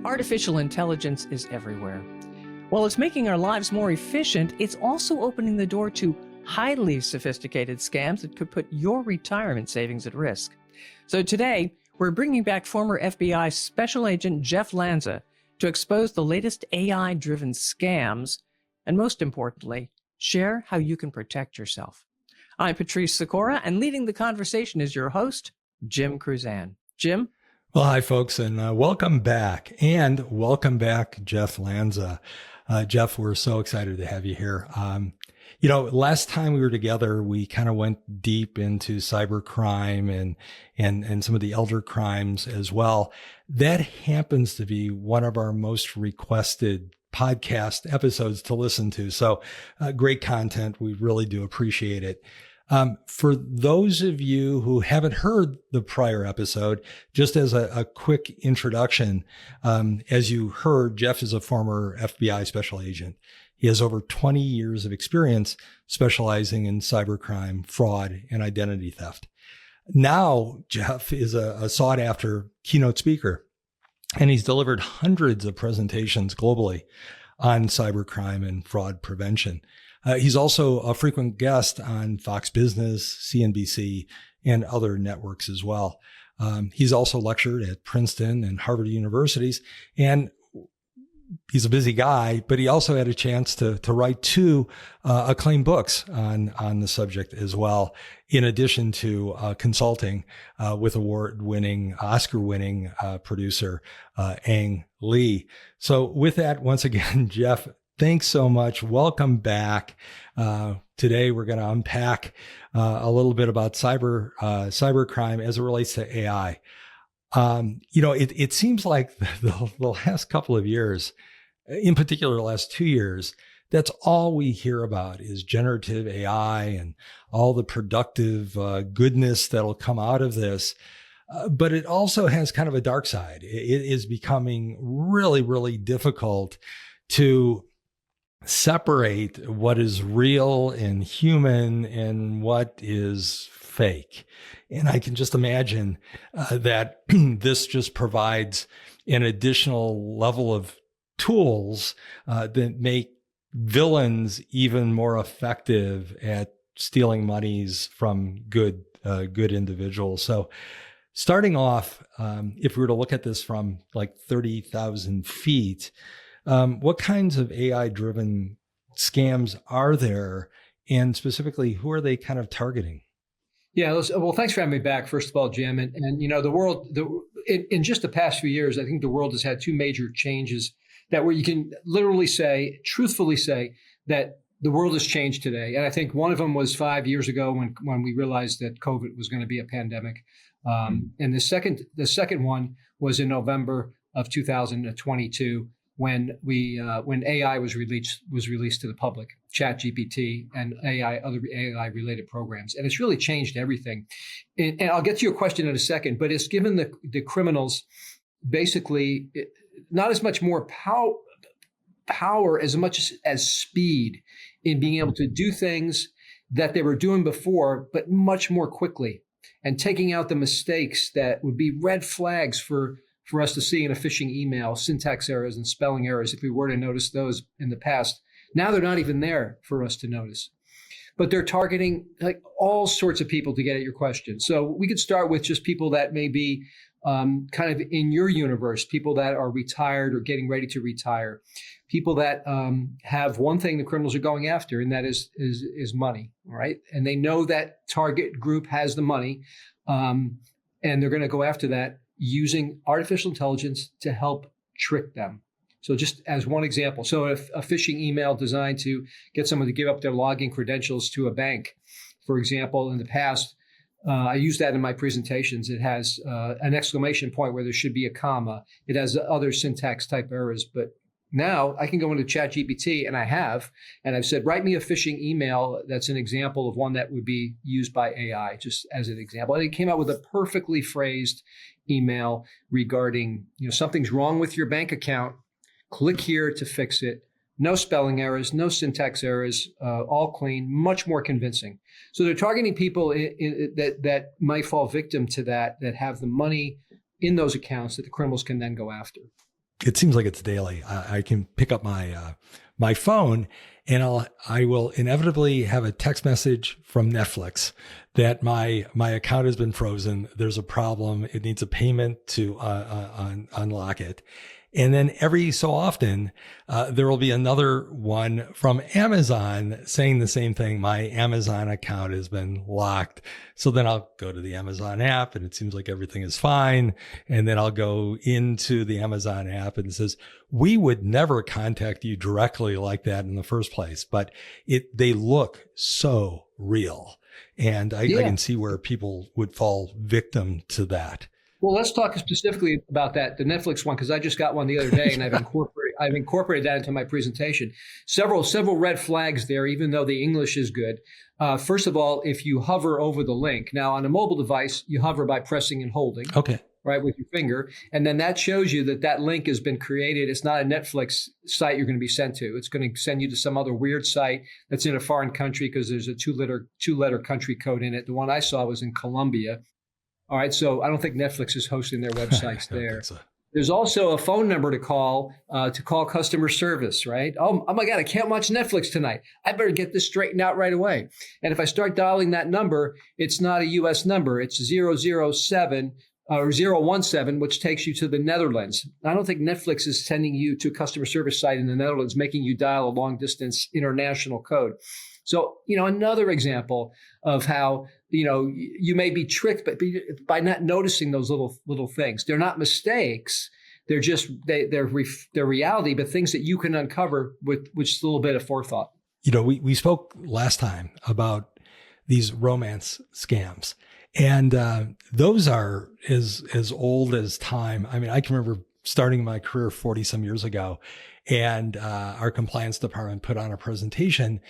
Artificial intelligence is everywhere. While it's making our lives more efficient, it's also opening the door to highly sophisticated scams that could put your retirement savings at risk. So today, we're bringing back former FBI Special Agent Jeff Lanza to expose the latest AI-driven scams, and most importantly, share how you can protect yourself. I'm Patrice Sikora, and leading the conversation is your host, Jim Kruzan. Jim? Well, hi, folks, and welcome back. And welcome back, Jeff Lanza. Jeff, we're so excited to have you here. Last time we were together, we kind of went deep into cybercrime and some of the elder crimes as well. That happens to be one of our most requested podcast episodes to listen to. So great content. We really do appreciate it. For those of you who haven't heard the prior episode, just as a quick introduction, as you heard, Jeff is a former FBI special agent. He has over 20 years of experience specializing in cybercrime, fraud, and identity theft. Now, Jeff is a sought-after keynote speaker, and he's delivered hundreds of presentations globally on cybercrime and fraud prevention. He's also a frequent guest on Fox Business, CNBC, and other networks as well. He's also lectured at Princeton and Harvard universities, and he's a busy guy, but he also had a chance to write two acclaimed books on the subject as well, in addition to consulting with award-winning, Oscar-winning producer Ang Lee. So with that, once again, Jeff, thanks so much. Welcome back. Today, we're going to unpack a little bit about cybercrime as it relates to AI. It seems like the last couple of years, in particular, the last 2 years, that's all we hear about is generative AI and all the productive goodness that'll come out of this. But it also has kind of a dark side. It is becoming really, really difficult to separate what is real and human and what is fake. And I can just imagine that this just provides an additional level of tools that make villains even more effective at stealing monies from good individuals. So starting off, if we were to look at this from like 30,000 feet, what kinds of AI-driven scams are there, and specifically, who are they kind of targeting? Yeah, well, thanks for having me back, first of all, Jim. And the world, in just the past few years, I think the world has had two major changes that where you can literally say, truthfully say, that the world has changed today. And I think one of them was 5 years ago when we realized that COVID was going to be a pandemic. And the second one was in November of 2022. When AI was released to the public, ChatGPT and other AI related programs, and it's really changed everything. And I'll get to your question in a second, but it's given the criminals basically not as much more power as much as speed in being able to do things that they were doing before, but much more quickly, and taking out the mistakes that would be red flags for us to see in a phishing email, syntax errors and spelling errors, if we were to notice those in the past. Now they're not even there for us to notice. But they're targeting like all sorts of people to get at your question. So we could start with just people that may be kind of in your universe, people that are retired or getting ready to retire, people that have one thing the criminals are going after, and that is money, all right? And they know that target group has the money, and they're going to go after that using artificial intelligence to help trick them. So just as one example, so if a phishing email designed to get someone to give up their login credentials to a bank, for example, in the past, I use that in my presentations. It has an exclamation point where there should be a comma. It has other syntax type errors, but now I can go into ChatGPT, and I've said, write me a phishing email that's an example of one that would be used by AI, just as an example. And it came out with a perfectly phrased email regarding, something's wrong with your bank account. Click here to fix it. No spelling errors, no syntax errors, all clean, much more convincing. So they're targeting people that might fall victim to that have the money in those accounts that the criminals can then go after. it seems like it's daily. I can pick up my phone, and I will inevitably have a text message from Netflix that my account has been frozen. There's a problem. It needs a payment to unlock it. And then every so often, there will be another one from Amazon saying the same thing. My Amazon account has been locked. So then I'll go to the Amazon app and it seems like everything is fine. And then I'll go into the Amazon app and it says, we would never contact you directly like that in the first place, but they look so real. And I can see where people would fall victim to that. Well, let's talk specifically about that, the Netflix one, because I just got one the other day, and I've incorporated that into my presentation. Several red flags there, even though the English is good. First of all, if you hover over the link, now on a mobile device, you hover by pressing and holding, right, with your finger, and then that shows you that link has been created. It's not a Netflix site you're going to be sent to. It's going to send you to some other weird site that's in a foreign country because there's a two-letter country code in it. The one I saw was in Colombia. All right, so I don't think Netflix is hosting their websites there. So. There's also a phone number to call customer service, right? Oh my God, I can't watch Netflix tonight. I better get this straightened out right away. And if I start dialing that number, it's not a U.S. number. It's 007 or 017, which takes you to the Netherlands. I don't think Netflix is sending you to a customer service site in the Netherlands, making you dial a long distance international code. So, another example of how, you may be tricked by not noticing those little things. They're not mistakes. They're just, they're reality, but things that you can uncover with just a little bit of forethought. We spoke last time about these romance scams, and those are as old as time. I mean, I can remember starting my career 40 some years ago, and our compliance department put on a presentation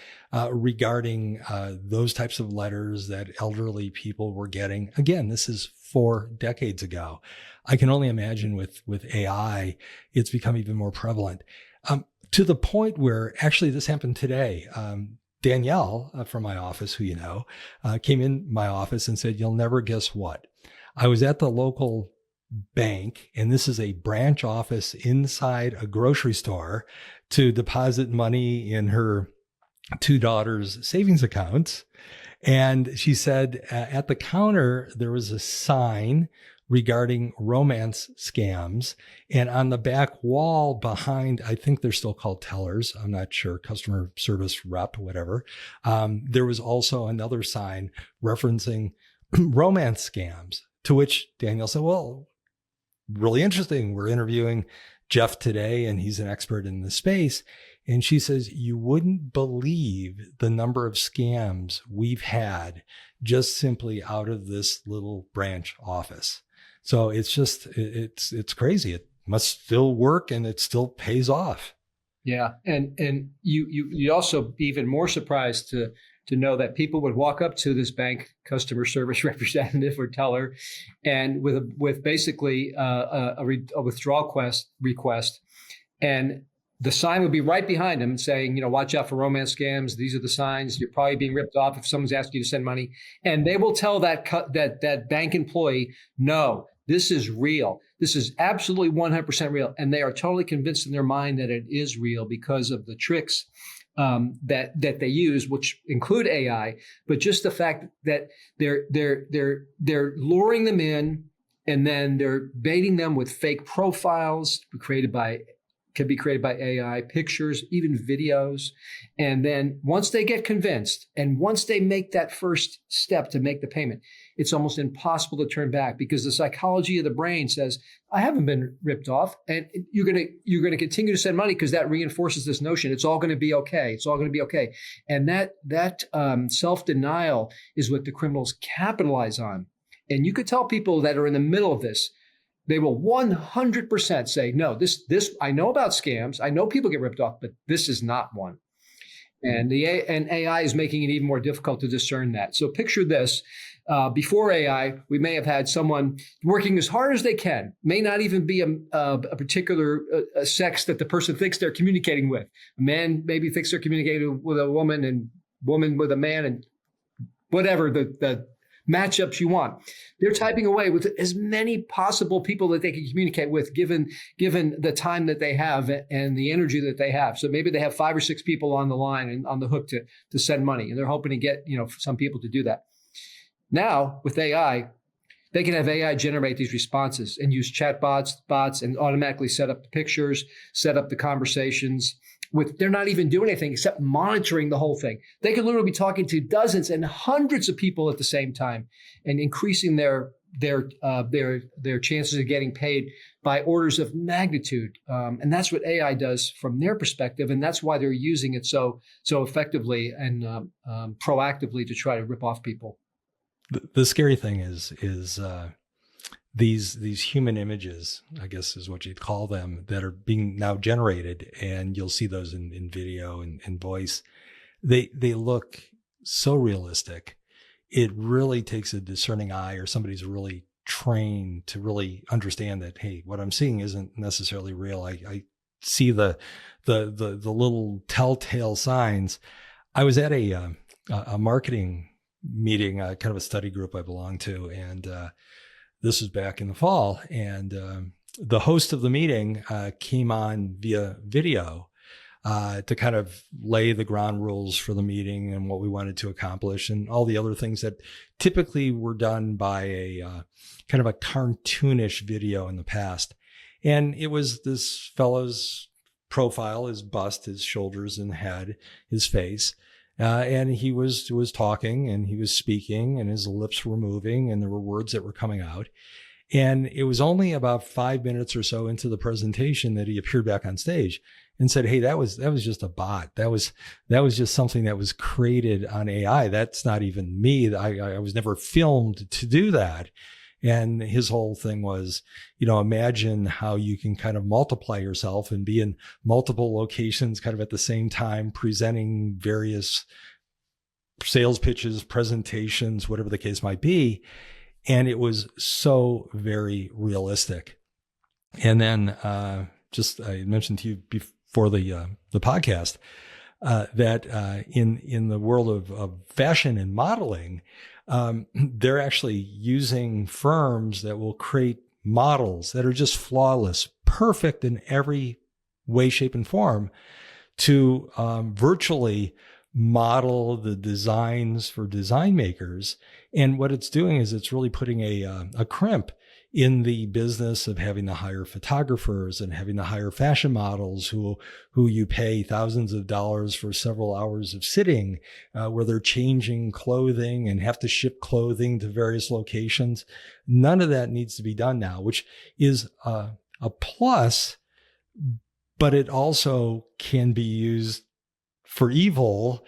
regarding those types of letters that elderly people were getting. Again, this is 4 decades ago. I can only imagine with AI, it's become even more prevalent to the point where actually this happened today. Danielle from my office, who came in my office and said, "You'll never guess what. I was at the local bank, and this is a branch office inside a grocery store, to deposit money in her 2 daughters' savings accounts." And she said at the counter, there was a sign regarding romance scams. And on the back wall behind, I think they're still called tellers, I'm not sure, customer service rep, whatever. There was also another sign referencing romance scams, to which Danielle said, "Well, really interesting. We're interviewing Jeff today, and he's an expert in the space." And she says, "You wouldn't believe the number of scams we've had just simply out of this little branch office." So it's just, it's crazy. It must still work, and it still pays off. Yeah. And you'd also be even more surprised to know that people would walk up to this bank customer service representative or teller, and with basically a withdrawal request, and the sign would be right behind them saying, "Watch out for romance scams. These are the signs. You're probably being ripped off if someone's asking you to send money." And they will tell that bank employee, "No, this is real. This is absolutely 100% real." And they are totally convinced in their mind that it is real because of the tricks that they use, which include AI, but just the fact that they're luring them in, and then they're baiting them with fake profiles can be created by AI, pictures, even videos. And then once they get convinced, and once they make that first step to make the payment, it's almost impossible to turn back, because the psychology of the brain says, "I haven't been ripped off," and you're going to continue to send money because that reinforces this notion it's all going to be okay. It's all going to be okay. And that self-denial is what the criminals capitalize on. And you could tell people that are in the middle of this, they will 100% say, "No, this I know about scams. I know people get ripped off, but this is not one." And AI is making it even more difficult to discern that. So picture this: before AI, we may have had someone working as hard as they can. May not even be a particular sex that the person thinks they're communicating with. A man maybe thinks they're communicating with a woman, and woman with a man, and whatever the matchups you want. They're typing away with as many possible people that they can communicate with, given the time that they have and the energy that they have. So maybe they have 5 or 6 people on the line and on the hook to send money, and they're hoping to get some people to do that. Now with AI, they can have AI generate these responses and use bots, and automatically set up the pictures, set up the conversations. They're not even doing anything except monitoring the whole thing. They could literally be talking to dozens and hundreds of people at the same time, and increasing their chances of getting paid by orders of magnitude. And that's what AI does from their perspective, and that's why they're using it so effectively and proactively to try to rip off people. The scary thing is these human images, I guess is what you'd call them, that are being now generated, and you'll see those in video and voice. They look so realistic. It really takes a discerning eye, or somebody's really trained to really understand that, hey, what I'm seeing isn't necessarily real. I see the little telltale signs. I was at a marketing meeting, kind of a study group I belong to, and this was back in the fall, and the host of the meeting came on via video to kind of lay the ground rules for the meeting and what we wanted to accomplish, and all the other things that typically were done by a kind of a cartoonish video in the past. And it was this fellow's profile, his bust, his shoulders and head, his face. And he was talking, and he was speaking, and his lips were moving, and there were words that were coming out. And it was only about 5 minutes or so into the presentation that he appeared back on stage and said, "Hey, that was just a bot. That was just something that was created on AI. That's not even me. I was never filmed to do that." And his whole thing was, imagine how you can kind of multiply yourself and be in multiple locations kind of at the same time, presenting various sales pitches, presentations, whatever the case might be. And it was so very realistic. And then I mentioned to you before the podcast that in the world of fashion and modeling, they're actually using firms that will create models that are just flawless, perfect in every way, shape, and form, to virtually model the designs for design makers. And what it's doing is it's really putting a crimp in the business of having to hire photographers and having to hire fashion models who you pay thousands of dollars for several hours of sitting, where they're changing clothing and have to ship clothing to various locations. None of that needs to be done now, which is a plus, but it also can be used for evil,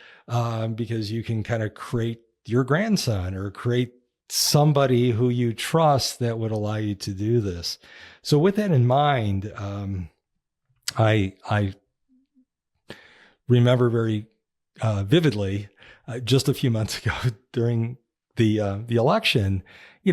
because you can kind of create your grandson or create somebody who you trust that would allow you to do this. So with that in mind, I remember very vividly just a few months ago during the election,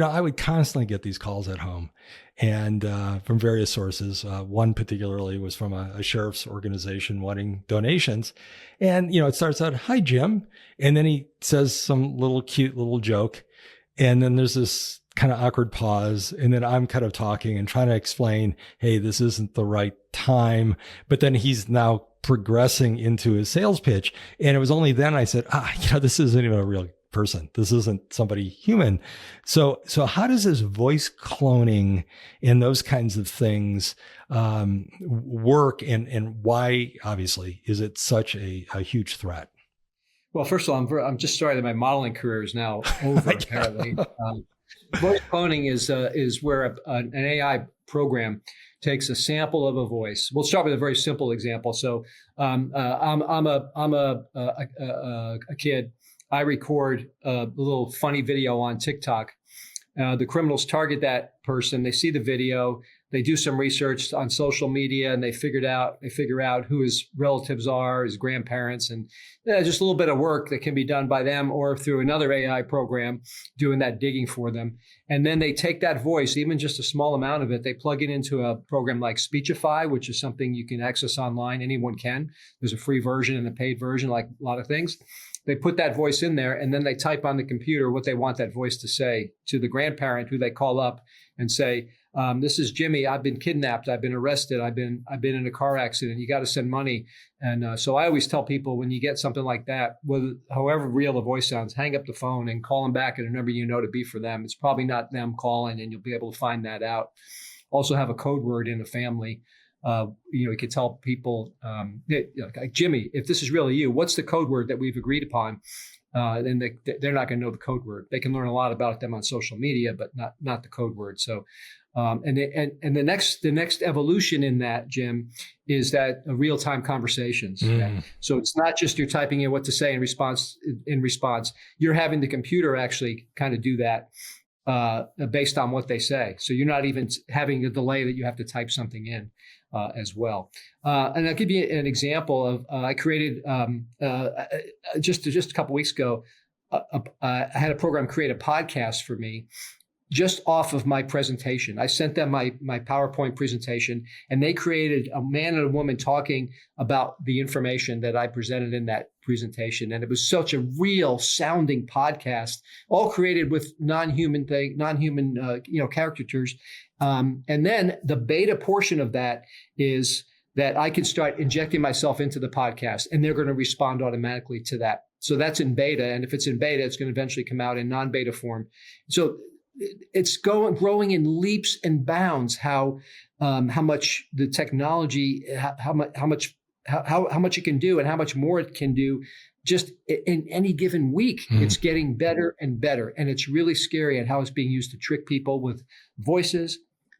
I would constantly get these calls at home, and from various sources. One particularly was from a sheriff's organization wanting donations. And, it starts out, "Hi, Jim." And then he says some cute little joke. And then there's this kind of awkward pause. And then I'm kind of talking and trying to explain, hey, this isn't the right time. But then he's now progressing into his sales pitch. And it was only then I said, this isn't even a real person. This isn't somebody human. So how does this voice cloning and those kinds of things work? And why, obviously, is it such a huge threat? Well, first of all, I'm just sorry that my modeling career is now over, apparently. Voice cloning is where an AI program takes a sample of a voice. We'll start with a very simple example. So I'm a kid. I record a little funny video on TikTok. The criminals target that person. They see the video. They do some research on social media, and they figure out who his relatives are, his grandparents, and just a little bit of work that can be done by them or through another AI program doing that digging for them. And then they take that voice, even just a small amount of it, they plug it into a program like Speechify, which is something you can access online. Anyone can. There's a free version and a paid version, like a lot of things. they put that voice in there, and then they type on the computer what they want that voice to say to the grandparent, who they call up and say, this is Jimmy. I've been kidnapped. I've been arrested. I've been in a car accident. You got to send money. And so I always tell people, when you get something like that, however real the voice sounds, hang up the phone and call them back at a number you know to be for them. It's probably not them calling, and you'll be able to find that out. Also have a code word in a family. You could tell people, like, Jimmy, if this is really you, what's the code word that we've agreed upon? Then they're not going to know the code word. They can learn a lot about them on social media, but not the code word. So, and the next evolution in that, Jim, is that real-time conversations. Okay? So it's not just you're typing in what to say in response. You're having the computer actually kind of do that based on what they say. So you're not even having a delay that you have to type something in as well. And I'll give you an example of I created just a couple weeks ago. I had a program create a podcast for me just off of my presentation. I sent them my PowerPoint presentation, and they created a man and a woman talking about the information that I presented in that presentation. And it was such a real sounding podcast, all created with non-human caricatures. And then the beta portion of that is that I can start injecting myself into the podcast, and they're going to respond automatically to that. So that's in beta. And if it's in beta, it's going to eventually come out in non-beta form. So it's growing in leaps and bounds how much the technology, how much it can do, and how much more it can do just in any given week. It's getting better and better. And it's really scary at how it's being used to trick people with voices,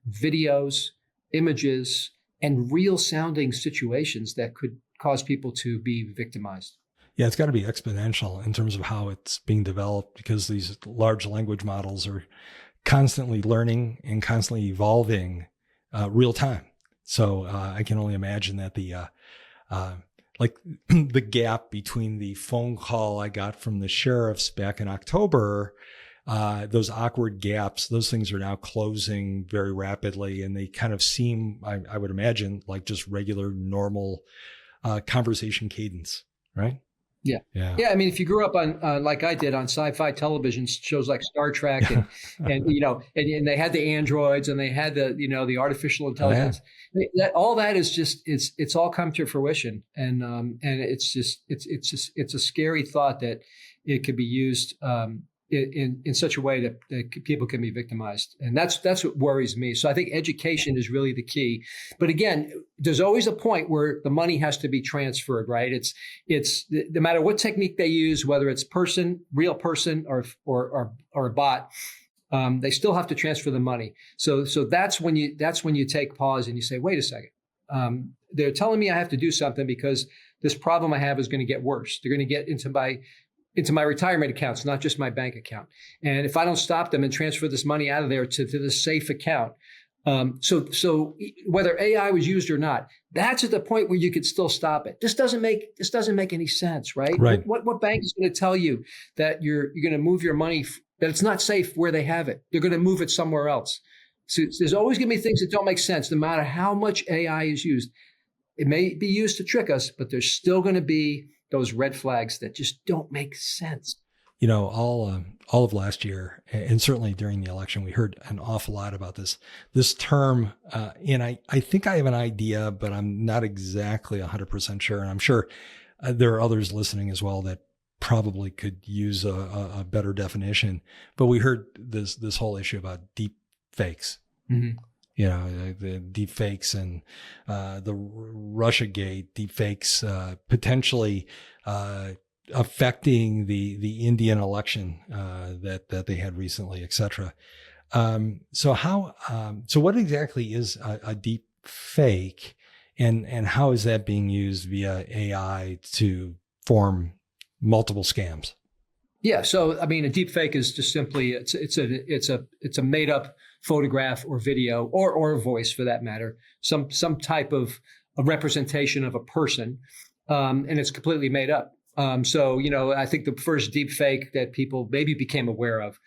videos, images, and real sounding situations that could cause people to be victimized. Yeah, it's got to be exponential in terms of how it's being developed, because these large language models are constantly learning and constantly evolving real time. So I can only imagine that the gap between the phone call I got from the sheriffs back in October, those awkward gaps, those things are now closing very rapidly, and they kind of seem, I would imagine, like just regular, normal conversation cadence, right? Yeah. I mean, if you grew up on like I did on sci-fi television shows like Star Trek, and they had the androids, and they had the artificial intelligence, all that is just it's all come to fruition, and it's a scary thought that it could be used in such a way that people can be victimized. And that's what worries me. So I think education is really the key. But again, there's always a point where the money has to be transferred, right? It's no matter what technique they use, whether it's real person or a bot, they still have to transfer the money. So that's when you take pause and you say, wait a second. They're telling me I have to do something because this problem I have is going to get worse. They're going to get into my retirement accounts, not just my bank account. And if I don't stop them and transfer this money out of there to the safe account, so whether AI was used or not, that's at the point where you could still stop it. This doesn't make any sense, right? Right. What bank is going to tell you that you're going to move your money, that it's not safe where they have it? They're going to move it somewhere else. So there's always going to be things that don't make sense, no matter how much AI is used. It may be used to trick us, but there's still going to be those red flags that just don't make sense. All of last year, and certainly during the election, we heard an awful lot about this term. And I think I have an idea, but I'm not exactly 100% sure. And I'm sure there are others listening as well that probably could use a better definition. But we heard this whole issue about deep fakes. Mm-hmm. The deep fakes and the Russiagate deep fakes potentially affecting the Indian election that they had recently, et cetera. So what exactly is a deep fake, and how is that being used via AI to form multiple scams? Yeah. So, I mean, a deep fake is just simply, it's a made up photograph or video or a voice, for that matter, some type of a representation of a person. And it's completely made up. So, I think the first deep fake that people maybe became aware of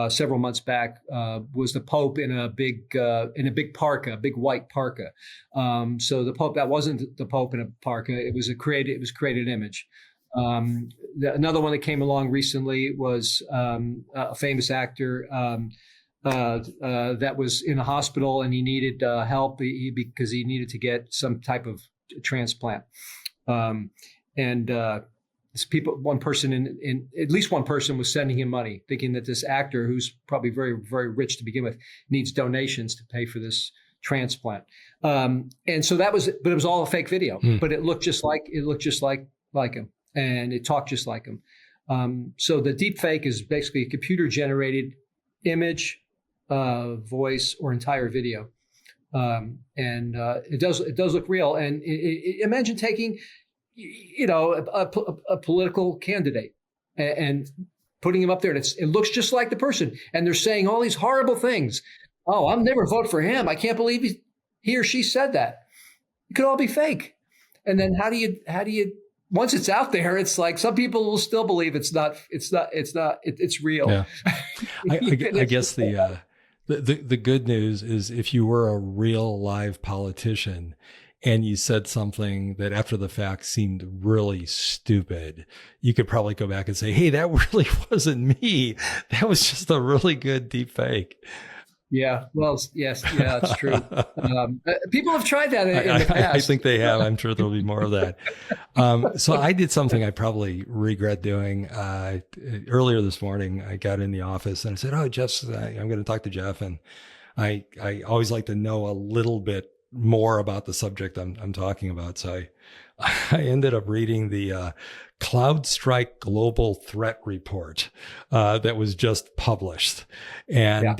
several months back was the Pope in a big parka, a big white parka. So the Pope, that wasn't the Pope in a parka. It was a created image. Another one that came along recently was a famous actor that was in a hospital and he needed help because he needed to get some type of transplant. One person at least one person was sending him money, thinking that this actor, who's probably very, very rich to begin with, needs donations to pay for this transplant. And so but it was all a fake video, but it looked just like him, and it talked just like him. So the deep fake is basically a computer generated image, voice, or entire video. It does look real. And imagine taking, a political candidate and putting him up there, and it looks just like the person, and they're saying all these horrible things. Oh, I'll never vote for him. I can't believe he or she said that. It could all be fake. And then how do you once it's out there, it's like some people will still believe it's real. Yeah. I guess the good news is if you were a real live politician and you said something that after the fact seemed really stupid, you could probably go back and say, hey, that really wasn't me. That was just a really good deep fake. Yeah. Well, yes. Yeah, that's true. People have tried that in the past. I think they have. I'm sure there'll be more of that. So I did something I probably regret doing. Earlier this morning, I got in the office and I said, oh, I'm going to talk to Jeff. And I always like to know a little bit more about the subject I'm talking about. So I ended up reading the CrowdStrike Global Threat Report that was just published. And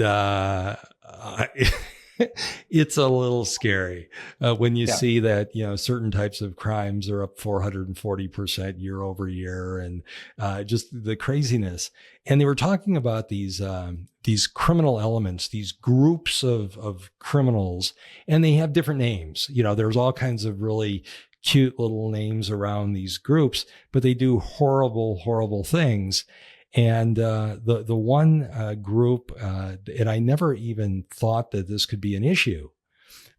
it's a little scary when you see that, certain types of crimes are up 440% year over year, and just the craziness. And they were talking about these criminal elements, these groups of criminals, and they have different names. There's all kinds of really cute little names around these groups, but they do horrible, horrible things. And the one group, and I never even thought that this could be an issue,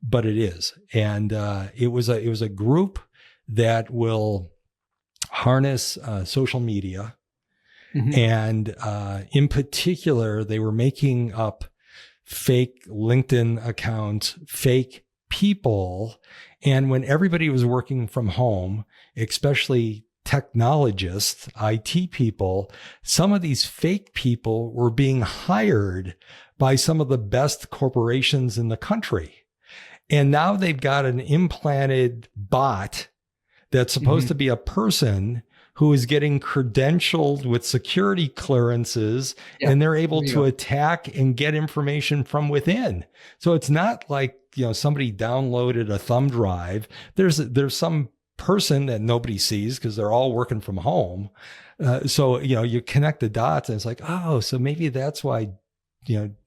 but it is. And it was a group that will harness social media. Mm-hmm. And in particular, they were making up fake LinkedIn accounts, fake people. And when everybody was working from home, especially technologists, IT people, some of these fake people were being hired by some of the best corporations in the country. And now they've got an implanted bot that's supposed to be a person who is getting credentialed with security clearances, and they're able to attack and get information from within. So it's not like, somebody downloaded a thumb drive. There's some person that nobody sees because they're all working from home. So, you connect the dots and it's like, oh, so maybe that's why,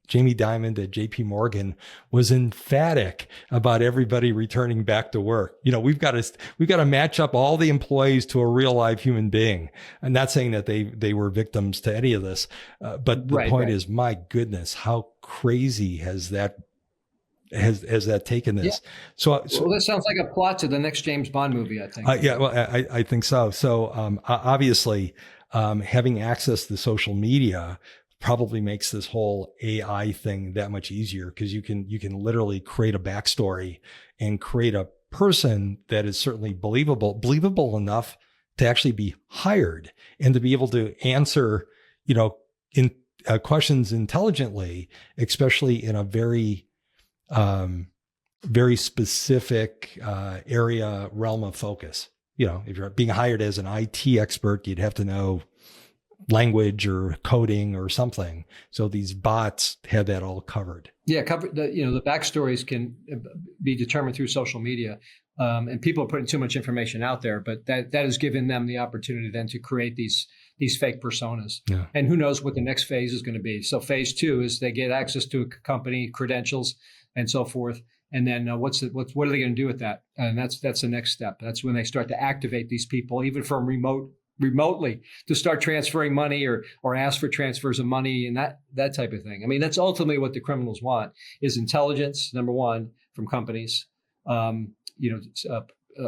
Jamie Dimon at JP Morgan was emphatic about everybody returning back to work. We've got to match up all the employees to a real live human being. I'm not saying that they were victims to any of this, but the point is, my goodness, how crazy has that taken this? Yeah. So that sounds like a plot to the next James Bond movie, I think. I think so. So obviously, having access to social media probably makes this whole AI thing that much easier, because you can literally create a backstory and create a person that is certainly believable enough to actually be hired and to be able to answer, questions intelligently, especially in a very specific realm of focus. If you're being hired as an IT expert, you'd have to know language or coding or something. So these bots have that all covered. Yeah, the backstories can be determined through social media, and people are putting too much information out there. But that has given them the opportunity then to create these fake personas. Yeah. And who knows what the next phase is going to be. So phase 2 is they get access to a company, credentials, and so forth. And then what are they going to do with that? And that's the next step. That's when they start to activate these people, even from remotely, to start transferring money or ask for transfers of money and that type of thing. I mean, that's ultimately what the criminals want, is intelligence, number one, from companies,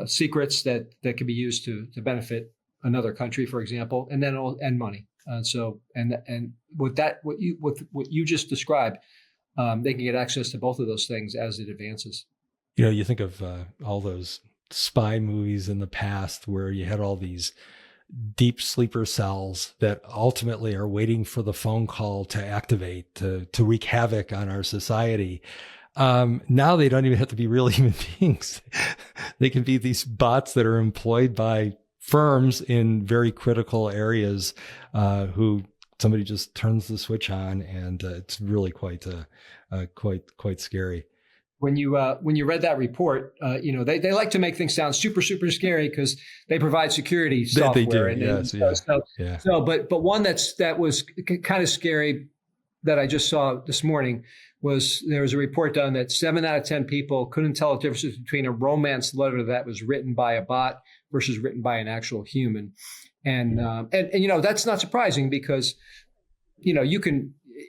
secrets that can be used to benefit another country, for example, and money. And what you just described, they can get access to both of those things as it advances. You think of all those spy movies in the past where you had all these deep sleeper cells that ultimately are waiting for the phone call to activate, to wreak havoc on our society. Now they don't even have to be real human beings. They can be these bots that are employed by firms in very critical areas, who somebody just turns the switch on, and it's really quite scary. When you read that report, they like to make things sound super scary because they provide security software. But one that was kind of scary that I just saw this morning was there was a report done that 7 out of 10 people couldn't tell the difference between a romance letter that was written by a bot versus written by an actual human, and that's not surprising because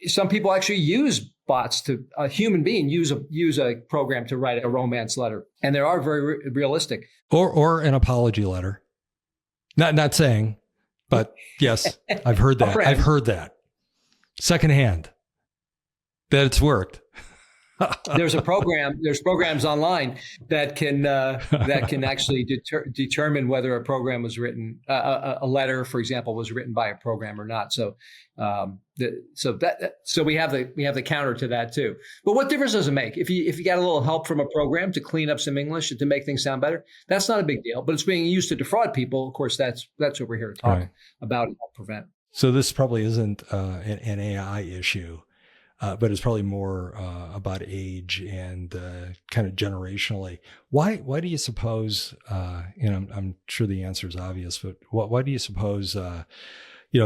some people actually use bots to a human being use a program to write a romance letter, and they are very realistic. Or an apology letter. Not saying, but yes, I've heard that. I've heard that secondhand that it's worked. There's programs online that can actually determine whether a program was written, a letter, for example, was written by a program or not. So we have the counter to that too. But what difference does it make if you got a little help from a program to clean up some English and to make things sound better? That's not a big deal. But it's being used to defraud people. Of course, that's what we're here to talk about and help prevent. So this probably isn't an AI issue. But it's probably more about age and kind of generationally. Why do you suppose? I'm sure the answer is obvious, but why do you suppose?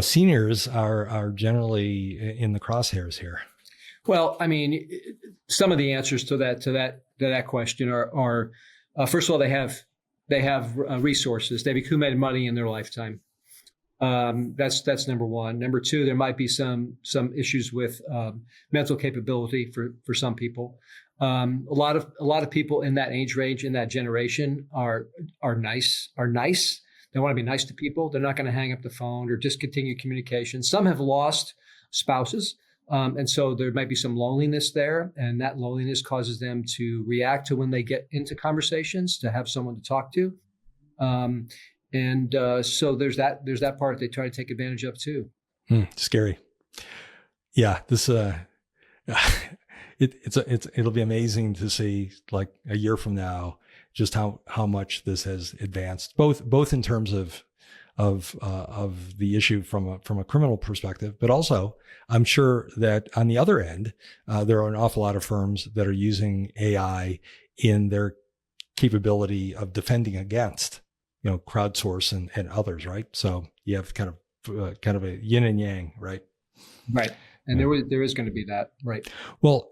Seniors are generally in the crosshairs here. Well, I mean, some of the answers to that question are first of all, they have resources. They've accumulated money in their lifetime. That's number one. Number two, there might be some issues with mental capability for some people. A lot of people in that age range, in that generation, are nice. They want to be nice to people. They're not going to hang up the phone or discontinue communication. Some have lost spouses, and so there might be some loneliness there, and that loneliness causes them to react to when they get into conversations, to have someone to talk to. So there's that part they try to take advantage of too. Scary. Yeah, this it'll be amazing to see, like a year from now, just how much this has advanced, both in terms of the issue from a criminal perspective, but also I'm sure that on the other end, there are an awful lot of firms that are using AI in their capability of defending against crowdsource and others, right? So you have kind of a yin and yang, right? Right. And there is going to be that, right? Well,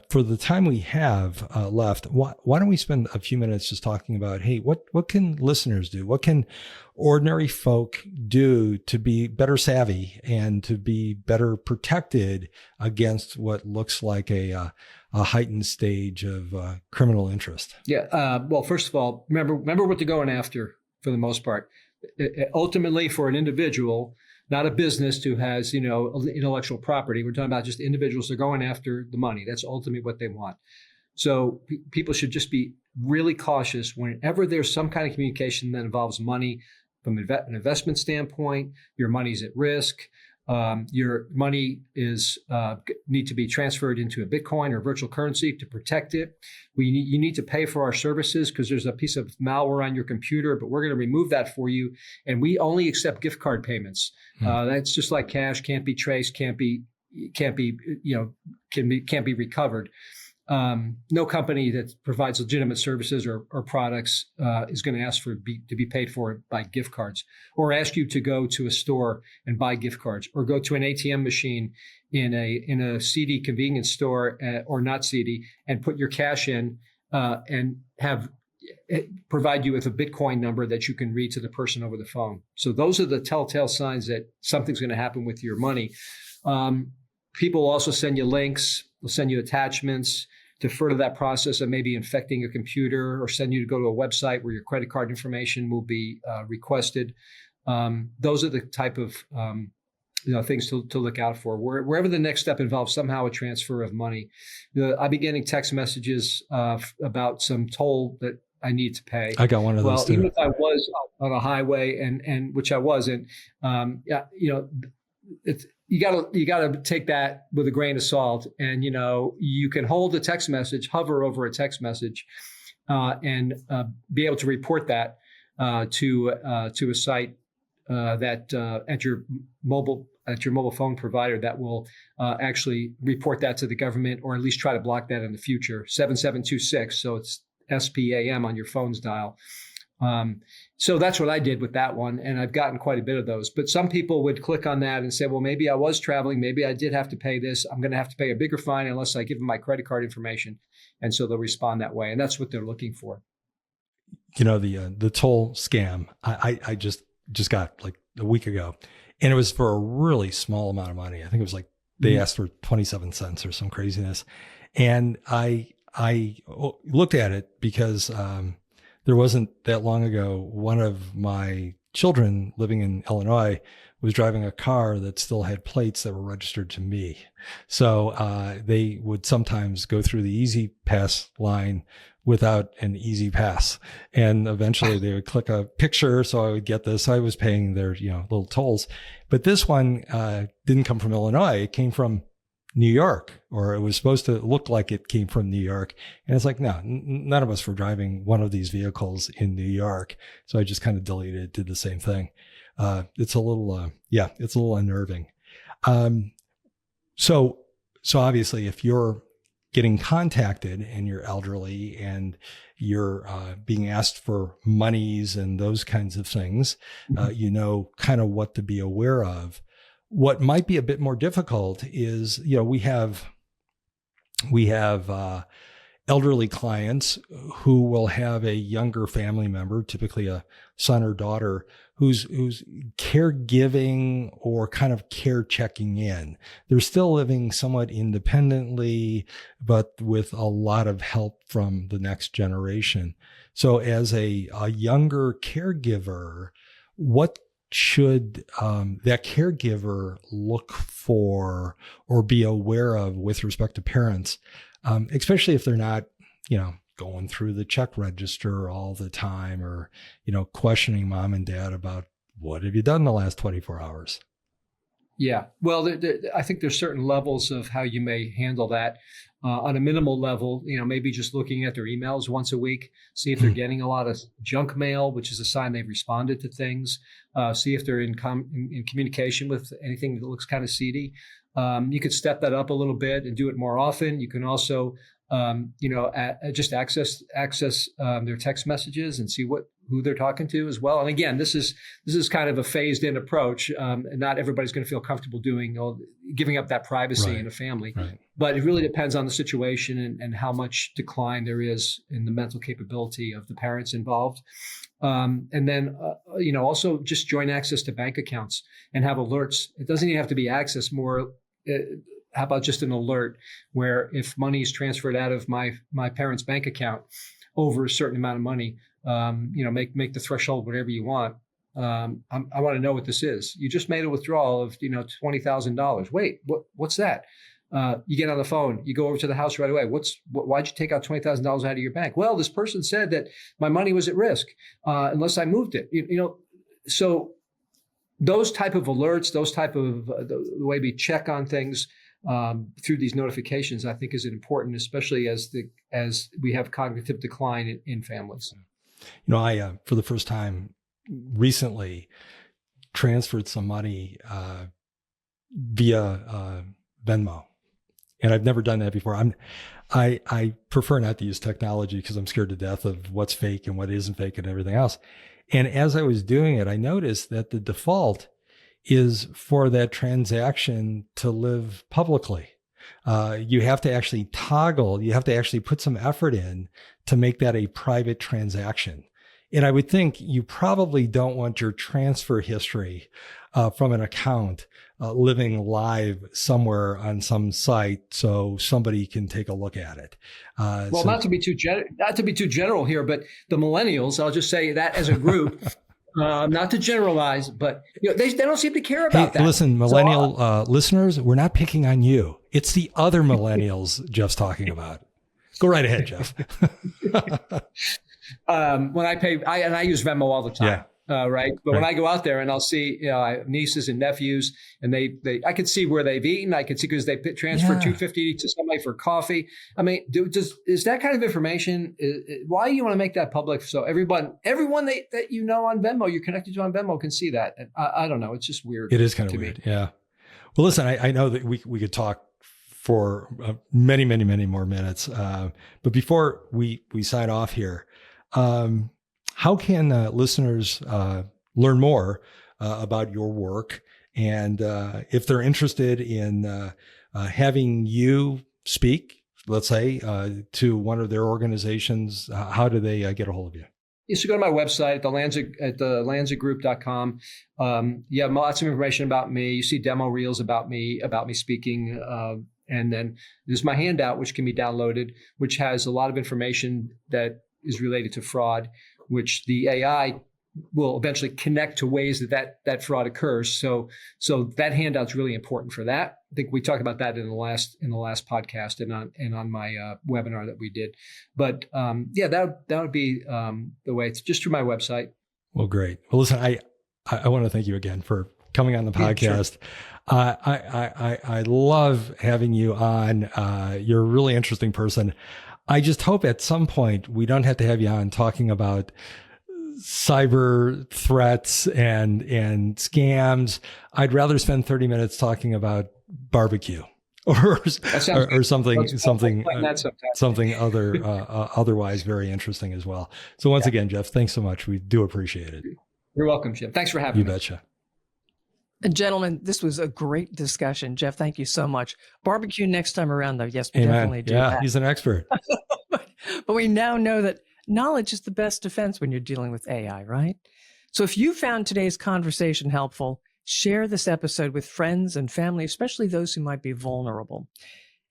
for the time we have left, why don't we spend a few minutes just talking about, hey, what can listeners do? What can ordinary folk do to be better savvy and to be better protected against what looks like a heightened stage of criminal interest? Yeah. Well, first of all, remember what they're going after for the most part. Ultimately, for an individual, not a business who has, intellectual property. We're talking about just individuals. They're going after the money. That's ultimately what they want. So people should just be really cautious whenever there's some kind of communication that involves money from an investment standpoint. Your money's at risk. Your money need to be transferred into a Bitcoin or virtual currency to protect it. You need to pay for our services because there's a piece of malware on your computer, but we're going to remove that for you. And we only accept gift card payments. That's just like cash, can't be traced, can't be recovered. No company that provides legitimate services or products is going to ask to be paid for by gift cards, or ask you to go to a store and buy gift cards, or go to an ATM machine in a CD convenience store or not CD and put your cash in and provide you with a Bitcoin number that you can read to the person over the phone. So those are the telltale signs that something's going to happen with your money. People will also send you links. They'll send you attachments to further that process of maybe infecting your computer, or send you to go to a website where your credit card information will be requested. Those are the type of things to look out for. Wherever the next step involves somehow a transfer of money. I've been getting text messages about some toll that I need to pay. I got one of those too. Even if I was on a highway, and which I wasn't, it's you gotta take that with a grain of salt. And you can hold a text message, hover over a text message, and be able to report that to a site that at your mobile phone provider that will actually report that to the government, or at least try to block that in the future. 7726. So it's SPAM on your phone's dial. So that's what I did with that one. And I've gotten quite a bit of those. But some people would click on that and say, well, maybe I was traveling. Maybe I did have to pay this. I'm going to have to pay a bigger fine unless I give them my credit card information. And so they'll respond that way. And that's what they're looking for. The toll scam, I just got like a week ago, and it was for a really small amount of money. I think it was like they asked for 27 cents or some craziness. And I looked at it because there wasn't that long ago, one of my children living in Illinois was driving a car that still had plates that were registered to me. So they would sometimes go through the Easy Pass line without an Easy Pass. And eventually they would click a picture. So I would get this. I was paying their, little tolls. But this one didn't come from Illinois. It came from New York, or it was supposed to look like it came from New York. And it's like, no, none of us were driving one of these vehicles in New York. So I just kind of deleted it, did the same thing. It's a little, it's a little unnerving. So obviously if you're getting contacted and you're elderly and you're being asked for monies and those kinds of things, kind of what to be aware of. What might be a bit more difficult is, we have elderly clients who will have a younger family member, typically a son or daughter, who's caregiving or kind of care checking in. They're still living somewhat independently, but with a lot of help from the next generation. So as a younger caregiver, what should that caregiver look for or be aware of with respect to parents, especially if they're not, going through the check register all the time, or, questioning mom and dad about what have you done the last 24 hours? Yeah. Well, I think there's certain levels of how you may handle that. On a minimal level, maybe just looking at their emails once a week, see if they're getting a lot of junk mail, which is a sign they've responded to things. See if they're in communication with anything that looks kind of seedy. You could step that up a little bit and do it more often. You can also, just access their text messages and see who they're talking to as well. And again, this is kind of a phased in approach. And not everybody's going to feel comfortable giving up that privacy in a family. Right. But it really depends on the situation and how much decline there is in the mental capability of the parents involved. And then, also just joint access to bank accounts and have alerts. It doesn't even have to be access more. How about just an alert where if money is transferred out of my parents' bank account over a certain amount of money, make the threshold whatever you want. I want to know what this is. You just made a withdrawal of, $20,000. Wait, what's that? You get on the phone, you go over to the house right away. Why'd you take out $20,000 out of your bank? Well, this person said that my money was at risk unless I moved it. So those type of alerts, those type of the way we check on things through these notifications, I think is important, especially as we have cognitive decline in families. I for the first time recently transferred some money via Venmo. And I've never done that before. I prefer not to use technology because I'm scared to death of what's fake and what isn't fake and everything else. And as I was doing it, I noticed that the default is for that transaction to live publicly. You have to actually toggle, you have to actually put some effort in to make that a private transaction. And I would think you probably don't want your transfer history from an account living live somewhere on some site so somebody can take a look at it. Not to be too general here, but the millennials, I'll just say that as a group, Not to generalize, but they don't seem to care about that. Listen, millennial listeners, we're not picking on you. It's the other millennials Jeff's talking about. Go right ahead, Jeff. When I pay, I use Venmo all the time. Right. But when I go out there and I'll see, I have nieces and nephews, and I can see where they've eaten. I can see because they transfer $250 to somebody for coffee. I mean, is that kind of information? Why do you want to make that public? So everyone that you know on Venmo, you're connected to on Venmo, can see that. And I don't know. It's just weird. It is kind of weird. Yeah. Well, listen, I know that we could talk for many, many, many more minutes. But before we sign off here, how can listeners learn more about your work? And if they're interested in having you speak, let's say, to one of their organizations, how do they get a hold of you? You should go to my website at thelanzagroup.com. You have lots of information about me. You see demo reels about me speaking. And then there's my handout, which can be downloaded, which has a lot of information that is related to fraud, which the AI will eventually connect to ways that fraud occurs. So that handout's really important for that. I think we talked about that in the last podcast and on my webinar that we did. But that would be the way. It's just through my website. Well, great. Well, listen, I want to thank you again for coming on the podcast. Yeah, sure. I love having you on. You're a really interesting person. I just hope at some point we don't have to have you on talking about cyber threats and scams. I'd rather spend 30 minutes talking about barbecue or something otherwise very interesting as well. So once again, Jeff, thanks so much. We do appreciate it. You're welcome, Jim. Thanks for having me. You betcha. And gentlemen, this was a great discussion. Jeff, thank you so much. Barbecue next time around, though. Yes, we definitely do that. He's an expert. But we now know that knowledge is the best defense when you're dealing with AI, right? So if you found today's conversation helpful, share this episode with friends and family, especially those who might be vulnerable.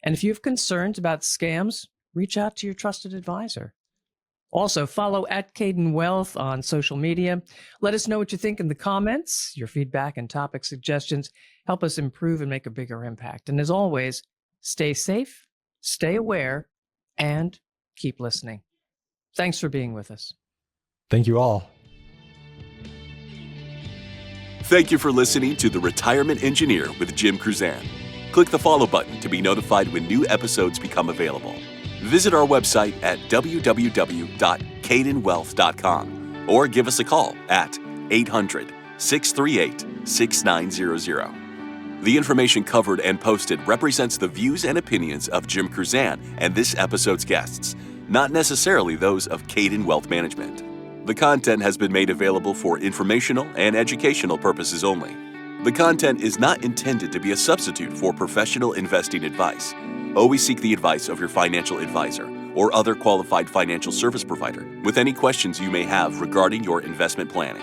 And if you have concerns about scams, reach out to your trusted advisor. Also, follow @Kaydan Wealth on social media. Let us know what you think in the comments. Your feedback and topic suggestions help us improve and make a bigger impact. And as always, stay safe, stay aware, and keep listening. Thanks for being with us. Thank you all. Thank you for listening to The Retirement Engineer with Jim Kruzan. Click the follow button to be notified when new episodes become available. Visit our website at www.kaydanwealth.com or give us a call at 800-638-6900. The information covered and posted represents the views and opinions of Jim Kruzan and this episode's guests, not necessarily those of Kaydan Wealth Management. The content has been made available for informational and educational purposes only. The content is not intended to be a substitute for professional investing advice. Always seek the advice of your financial advisor or other qualified financial service provider with any questions you may have regarding your investment planning.